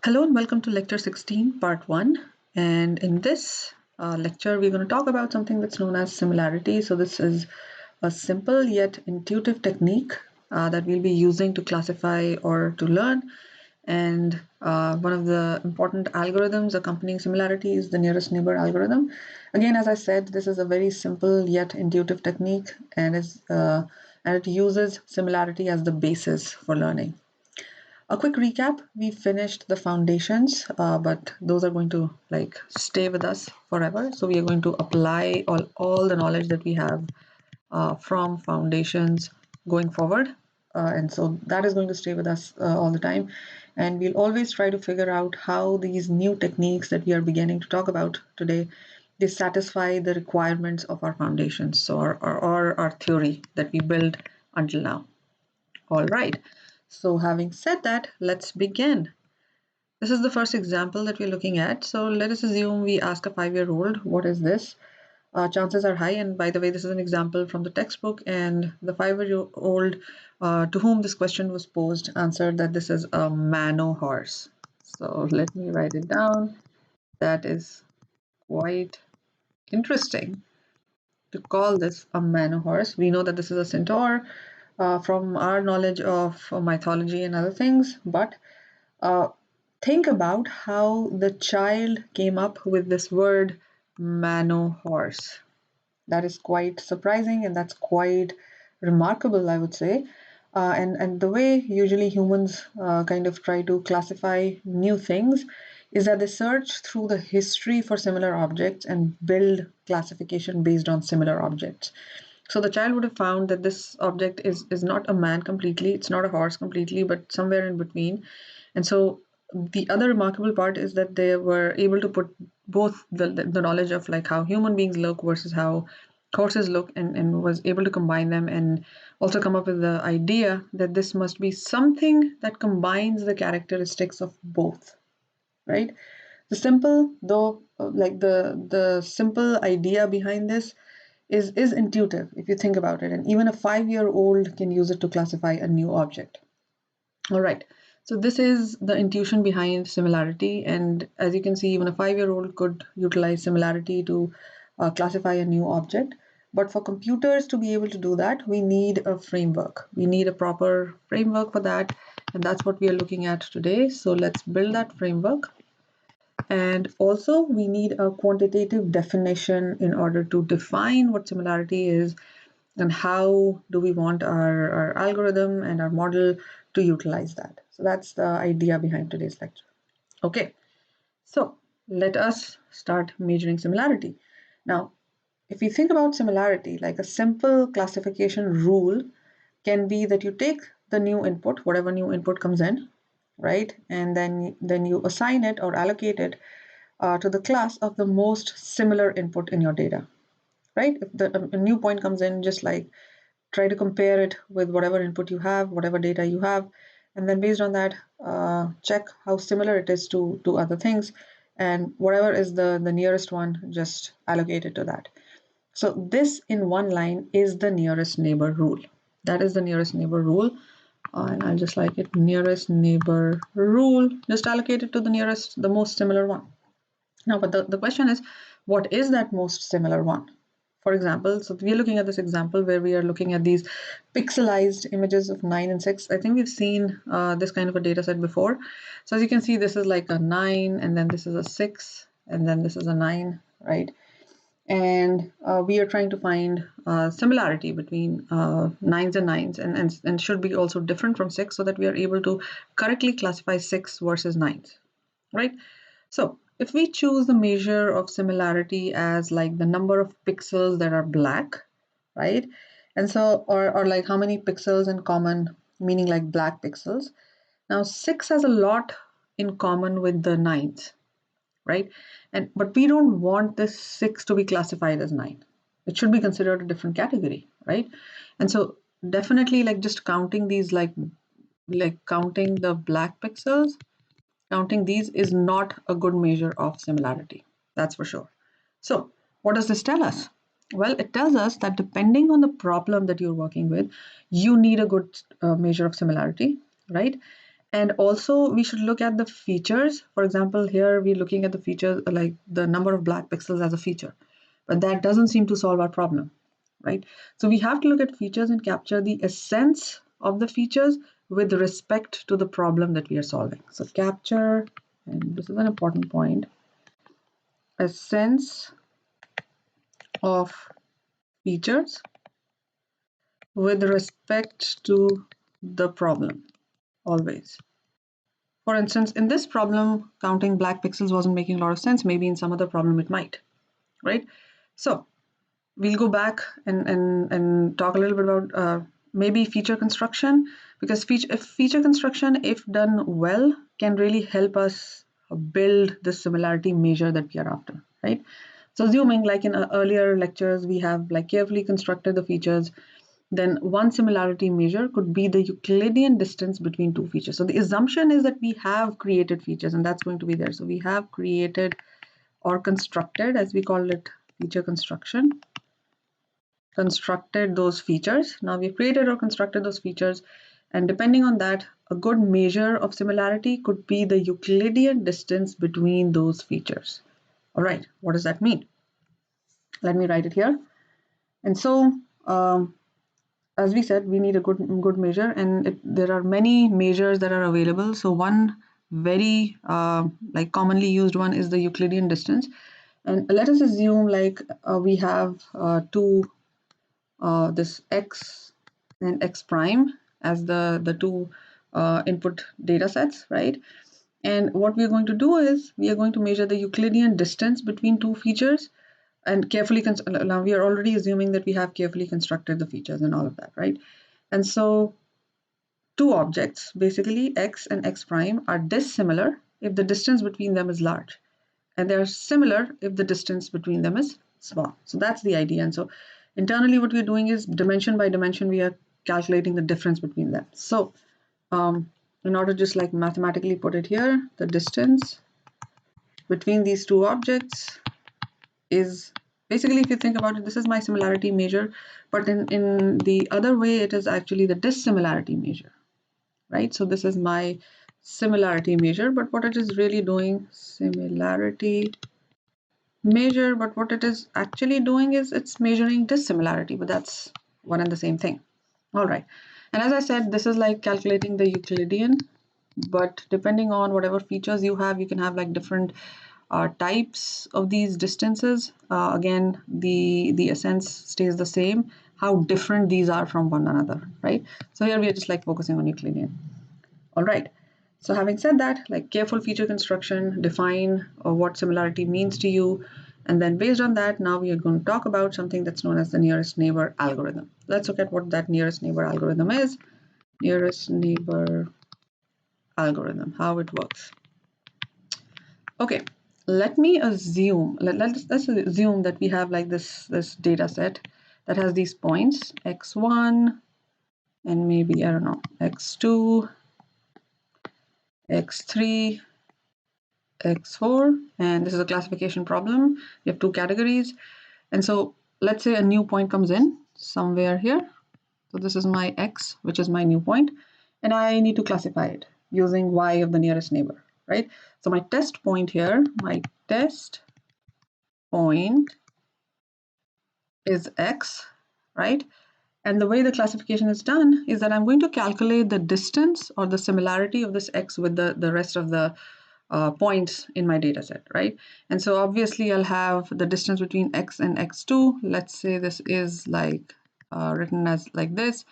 Hello and welcome to lecture 16, part 1. And in this lecture, we're going to talk about something that's known as similarity. So this is a simple yet intuitive technique that we'll be using to classify or to learn. And one of the important algorithms accompanying similarity is the nearest neighbor algorithm. Again, as I said, this is a very simple yet intuitive technique, and it uses similarity as the basis for learning. A quick recap: we finished the foundations, but those are going to stay with us forever. So we are going to apply all the knowledge that we have from foundations going forward. And so that is going to stay with us all the time. And we'll always try to figure out how these new techniques that we are beginning to talk about today, they satisfy the requirements of our foundations, so our theory that we build until now. All right. So having said that, let's begin. This is the first example that we're looking at. So let us assume we ask a 5-year-old, what is this? Chances are high, and by the way, this is an example from the textbook, and the 5-year-old to whom this question was posed answered that this is a mano horse. So let me write it down. That is quite interesting to call this a mano horse. We know that this is a centaur from our knowledge of mythology and other things, but uh, think about how the child came up with this word mano horse. That is quite surprising and that's quite remarkable, I would say. And the way usually humans kind of try to classify new things is that they search through the history for similar objects and build classification based on similar objects. So the child would have found that this object is not a man completely, it's not a horse completely, but somewhere in between. And so the other remarkable part is that they were able to put both the knowledge of like how human beings look versus how horses look, and was able to combine them and also come up with the idea that this must be something that combines the characteristics of both, right? The simple though like the simple idea behind this is intuitive if you think about it, and even a 5-year-old can use it to classify a new object. All right, so this is the intuition behind similarity, and as you can see, even a 5-year-old could utilize similarity to classify a new object. But for computers to be able to do that, we need a framework. We need a proper framework for that, and that's what we are looking at today. So let's build that framework. And also, we need a quantitative definition in order to define what similarity is and how do we want our algorithm and our model to utilize that. So that's the idea behind today's lecture. Okay, so let us start measuring similarity. Now, if you think about similarity, like a simple classification rule can be that you take the new input, whatever new input comes in, right? And then you assign it or allocate it to the class of the most similar input in your data, right? If a new point comes in, just like try to compare it with whatever input you have, whatever data you have, and then based on that, check how similar it is to other things, and whatever is the nearest one, just allocate it to that. So this in one line is the nearest neighbor rule. That is the nearest neighbor rule. And I'll just like it nearest neighbor rule, just allocate it to the nearest, the most similar one. Now, but the question is, what is that most similar one? For example, so we're looking at this example where we are looking at these pixelized images of 9 and 6. I think we've seen this kind of a data set before. So as you can see, this is like a 9, and then this is a 6, and then this is a 9, right? And we are trying to find similarity between nines and nines, and should be also different from 6 so that we are able to correctly classify 6 versus 9s, right? So if we choose the measure of similarity as like the number of pixels that are black, right? And so, or like how many pixels in common, meaning like black pixels. Now 6 has a lot in common with the 9s, right? And but we don't want this 6 to be classified as 9. It should be considered a different category, right? And so definitely like just counting these like counting the black pixels, counting these is not a good measure of similarity. That's for sure. So what does this tell us? Well, it tells us that depending on the problem that you're working with, you need a good measure of similarity, right? And also we should look at the features. For example, here we're looking at the features like the number of black pixels as a feature, but that doesn't seem to solve our problem, right? So we have to look at features and capture the essence of the features with respect to the problem that we are solving. So capture, and this is an important point, essence of features with respect to the problem, always. For instance, in this problem, counting black pixels wasn't making a lot of sense. Maybe in some other problem it might, right? So we'll go back and talk a little bit about maybe feature construction, because feature construction, if done well, can really help us build the similarity measure that we are after, right? So assuming like in earlier lectures, we have like carefully constructed the features, then one similarity measure could be the Euclidean distance between two features. So the assumption is that we have created features, and that's going to be there. So we have created or constructed, as we call it, feature construction, constructed those features. Now we've created or constructed those features, and depending on that, a good measure of similarity could be the Euclidean distance between those features. All right, what does that mean? Let me write it here. And so as we said, we need a good measure, and there are many measures that are available. So one very like commonly used one is the Euclidean distance. And let us assume like we have two this x and x prime as the two input data sets, right? And what we are going to do is we are going to measure the Euclidean distance between two features, and carefully now we are already assuming that we have carefully constructed the features and all of that, right? And so two objects, basically x and x prime, are dissimilar if the distance between them is large, and they are similar if the distance between them is small. So that's the idea. And so internally what we're doing is dimension by dimension we are calculating the difference between them. So in order to just like mathematically put it here, the distance between these two objects is basically, if you think about it, this is my similarity measure, but in the other way it is actually the dissimilarity measure, right? So this is my similarity measure, but what it is really doing, similarity measure, but what it is actually doing is it's measuring dissimilarity, but that's one and the same thing. All right, and as I said, this is like calculating the Euclidean, but depending on whatever features you have, you can have like different types of these distances. Again, the essence stays the same, how different these are from one another, right? So here we are just like focusing on Euclidean. All right, so having said that, like careful feature construction, define what similarity means to you, and then based on that, now we are going to talk about something that's known as the nearest neighbor algorithm. Let's look at what that nearest neighbor algorithm is. Nearest neighbor algorithm, how it works. Okay, let me assume, let's assume that we have like this data set that has these points, x1, and maybe, I don't know, x2, x3, x4, and this is a classification problem. You have two categories, and so let's say a new point comes in somewhere here. So this is my x, which is my new point, and I need to classify it using y of the nearest neighbor, right? So my test point here, my test point is x, right? And the way the classification is done is that I'm going to calculate the distance or the similarity of this x with the rest of the points in my data set, right? And so obviously I'll have the distance between x and x2. Let's say this is like written as like this.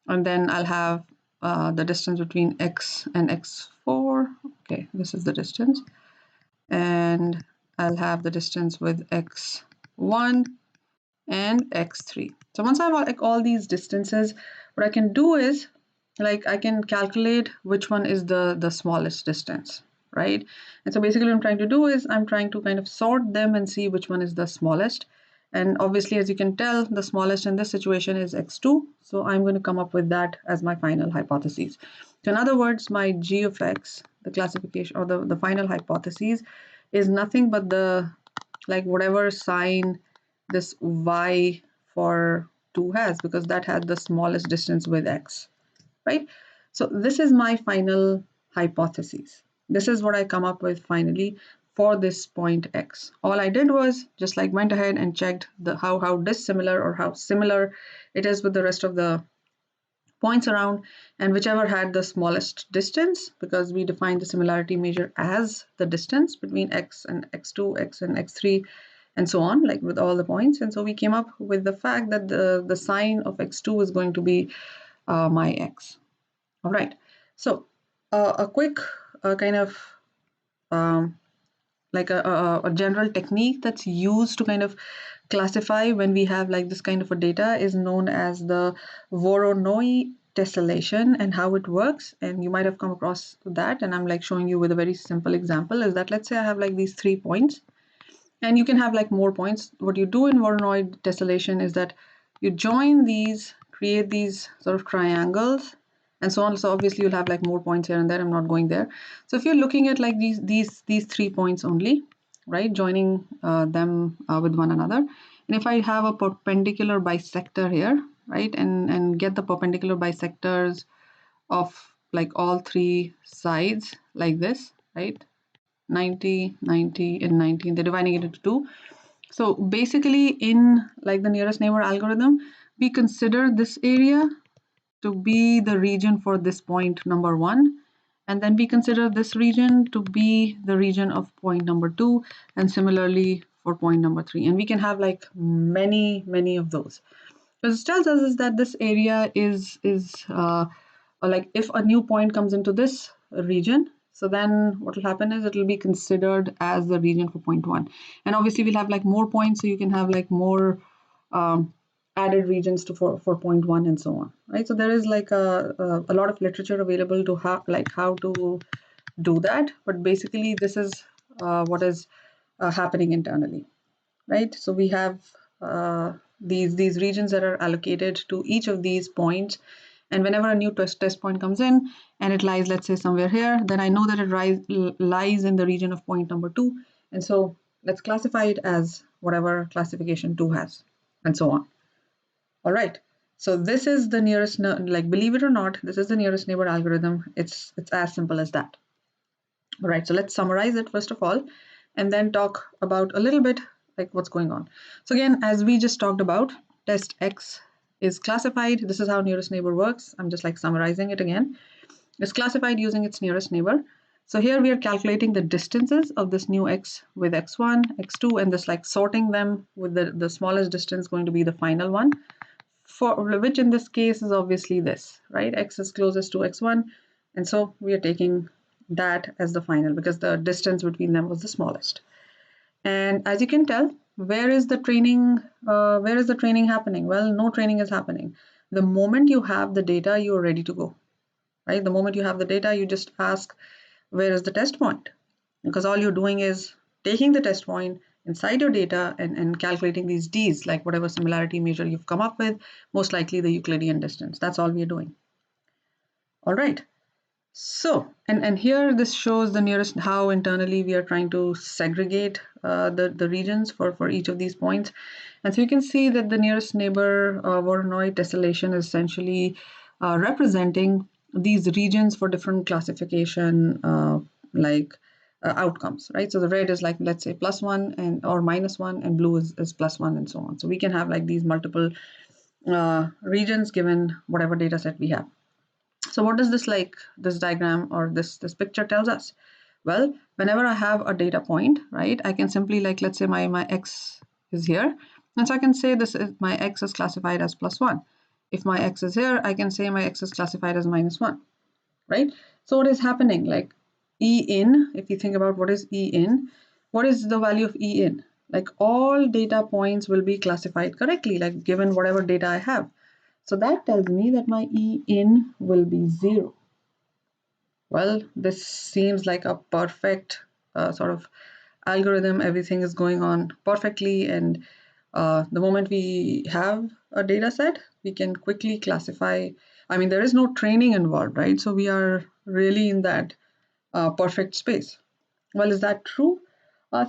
And then I'll have the distance between x and x4. Okay, this is the distance. And I'll have the distance with x1 and x3. So once I have like all these distances, what I can do is like I can calculate which one is the smallest distance, right? And so basically what I'm trying to do is I'm trying to kind of sort them and see which one is the smallest. And obviously, as you can tell, the smallest in this situation is x2. So I'm going to come up with that as my final hypothesis. So in other words, my g of x, the classification or the final hypothesis, is nothing but the like whatever sign this y for 2 has, because that had the smallest distance with x, right? So this is my final hypotheses. This is what I come up with finally for this point X. All I did was just like went ahead and checked the how dissimilar or how similar it is with the rest of the points around, and whichever had the smallest distance, because we define the similarity measure as the distance between X and X2, X and X3, and so on, like with all the points. And so we came up with the fact that the sign of X2 is going to be my X. All right, so a quick kind of like a general technique that's used to kind of classify when we have like this kind of a data is known as the Voronoi tessellation, and how it works. And you might have come across that, and I'm like showing you with a very simple example is that let's say I have like these 3 points, and you can have like more points. What you do in Voronoi tessellation is that you join these, create these sort of triangles, and so on. So obviously you'll have like more points here and there. I'm not going there. So if you're looking at like these 3 points only, right, joining them with one another, and if I have a perpendicular bisector here, right, and get the perpendicular bisectors of like all 3 sides like this, right, 90, 90, and 90, they're dividing it into 2. So basically in like the nearest neighbor algorithm, we consider this area to be the region for this point number 1, and then we consider this region to be the region of point number 2, and similarly for point number 3. And we can have like many of those. What it tells us is that this area is like if a new point comes into this region, so then what will happen is it will be considered as the region for point 1. And obviously we'll have like more points, so you can have like more added regions to for point 1 and so on, right? So there is like a lot of literature available to how to do that, but basically this is what is happening internally, right? So we have these regions that are allocated to each of these points, and whenever a new test point comes in and it lies, let's say somewhere here, then I know that it lies in the region of point number 2, and so let's classify it as whatever classification 2 has, and so on. All right, so this is the nearest, like believe it or not, this is the nearest neighbor algorithm. It's as simple as that. All right, so let's summarize it first of all, and then talk about a little bit like what's going on. So again, as we just talked about, test X is classified. This is how nearest neighbor works. I'm just like summarizing it again. It's classified using its nearest neighbor. So here we are calculating the distances of this new X with X1, X2, and this like sorting them with the smallest distance going to be the final one, for which in this case is obviously this, right? X is closest to X1, and so we are taking that as the final because the distance between them was the smallest. And as you can tell, where is the training happening? Well, no training is happening. The moment you have the data, you're ready to go, right? The moment you have the data, you just ask, where is the test point? Because all you're doing is taking the test point inside your data and calculating these Ds, like whatever similarity measure you've come up with, most likely the Euclidean distance. That's all we're doing. All right. So, and here this shows the nearest, how internally we are trying to segregate the regions for each of these points. And so you can see that the nearest neighbor Voronoi tessellation is essentially representing these regions for different classification outcomes, right? So the red is like, let's say +1 and or -1, and blue is +1, and so on. So we can have like these multiple regions given whatever data set we have. So what does this diagram or this picture tells us? Well, whenever I have a data point, right, I can simply like, let's say my X is here, and so I can say this is my X is classified as +1. If my X is here, I can say my X is classified as -1, right? So what is happening? Like E in, if you think about what is E in, what is the value of E in? Like all data points will be classified correctly, like given whatever data I have. So that tells me that my E in will be 0. Well, this seems like a perfect sort of algorithm. Everything is going on perfectly, and the moment we have a data set, we can quickly classify. I mean, there is no training involved, right? So we are really in that perfect space. Well, is that true?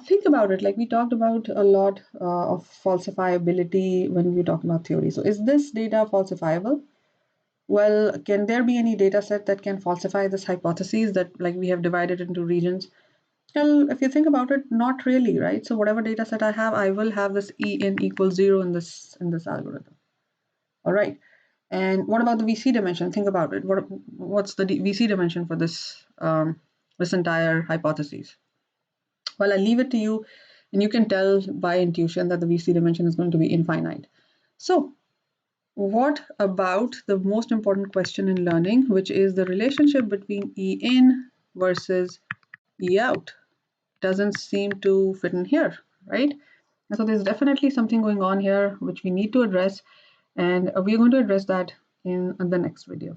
Think about it. Like we talked about a lot of falsifiability when we talk about theory. So is this data falsifiable? Well, can there be any data set that can falsify this hypothesis that like we have divided into regions? Well, if you think about it, not really, right? So whatever data set I have, I will have this En equals 0 in this algorithm. All right. And what about the VC dimension? Think about it. What's the VC dimension for this entire hypothesis? Well, I'll leave it to you, and you can tell by intuition that the VC dimension is going to be infinite. So what about the most important question in learning, which is the relationship between E in versus E out? Doesn't seem to fit in here, right? So there's definitely something going on here which we need to address, and we're going to address that in the next video.